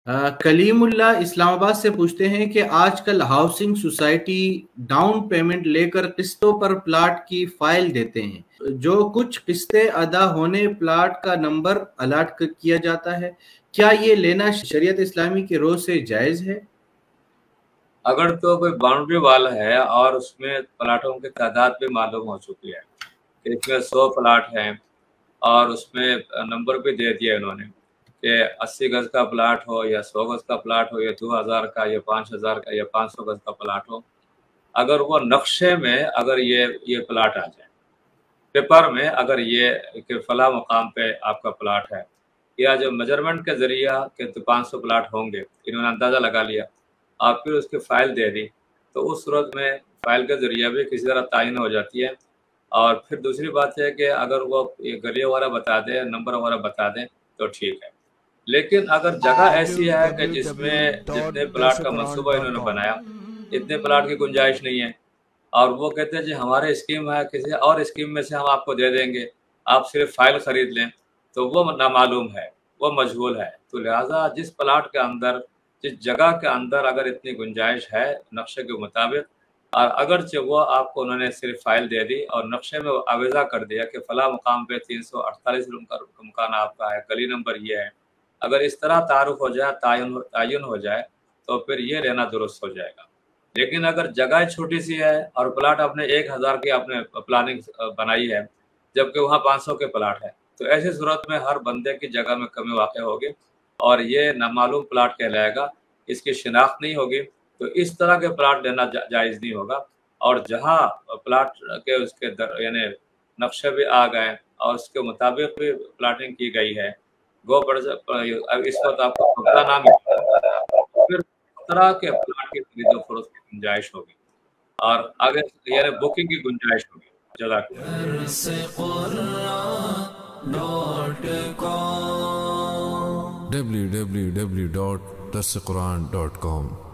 कलीमुल्लाह इस्लामाबाद से पूछते हैं कि आजकल हाउसिंग सोसाइटी डाउन पेमेंट लेकर किस्तों पर प्लाट की फाइल देते हैं, जो कुछ किस्तें अदा होने प्लाट का नंबर अलॉट किया जाता है। क्या ये लेना शरीयत इस्लामी के रोज से जायज है? अगर तो कोई बाउंड्री वाल है और उसमें प्लाटों की तादाद भी मालूम हो चुकी है कि इसमें 100 प्लाट हैं और उसमें नंबर भी दे दिया इन्होंने कि 80 गज का प्लाट हो या 100 गज का प्लाट हो या 2000 का या 5000 का या 500 गज का प्लाट हो, अगर वो नक्शे में अगर ये प्लाट आ जाए, पेपर में अगर ये कि फला मुकाम पे आपका प्लाट है, या जो मेजरमेंट के जरिया कि तो 500 प्लाट होंगे, इन्होंने अंदाज़ा लगा लिया और फिर उसकी फ़ाइल दे दी, तो उस सूरत में फ़ाइल के ज़रिए भी किसी तरह तायन हो जाती है। और फिर दूसरी बात है कि अगर वो ये गली वगैरह बता दें, नंबर वगैरह बता दें तो ठीक है। लेकिन अगर जगह ऐसी है कि जिसमें जितने प्लाट का मंसूबा इन्होंने बनाया, इतने प्लाट की गुंजाइश नहीं है और वो कहते हैं जी हमारे स्कीम है, किसी और स्कीम में से हम आपको दे देंगे, आप सिर्फ फ़ाइल ख़रीद लें, तो वो नामालूम है, वो मजहूल है। तो लिहाजा जिस प्लाट के अंदर, जिस जगह के अंदर अगर इतनी गुंजाइश है नक्शे के मुताबिक, और अगरचे वो आपको उन्होंने सिर्फ फ़ाइल दे दी और नक्शे में आवेज़ा कर दिया कि फ़लाँ मुकाम पे 348 रूम का मकान आपका है, गली नंबर ये है। अगर इस तरह तारुफ़ हो जाए, तायुन हो जाए, तो फिर ये लेना दुरुस्त हो जाएगा। लेकिन अगर जगह छोटी सी है और प्लाट आपने 1000 की आपने प्लानिंग बनाई है, जबकि वहाँ 500 के प्लाट है, तो ऐसी सूरत में हर बंदे की जगह में कमी वाक़ होगी और ये नामालूम प्लाट कहलाएगा, इसकी शिनाख्त नहीं होगी, तो इस तरह के प्लाट लेना जायज़ नहीं होगा। और जहाँ प्लाट के उसके यानी नक्शे भी आ गए और उसके मुताबिक भी प्लाटिंग की गई है, गो पर अब इस वक्त आपको कब्जा ना मिले, फिर तरह के प्लाट की खरीदो फरोख्त की गुंजाइश होगी और आगे यानी बुकिंग की गुंजाइश होगी जगह की। www.darsequran.com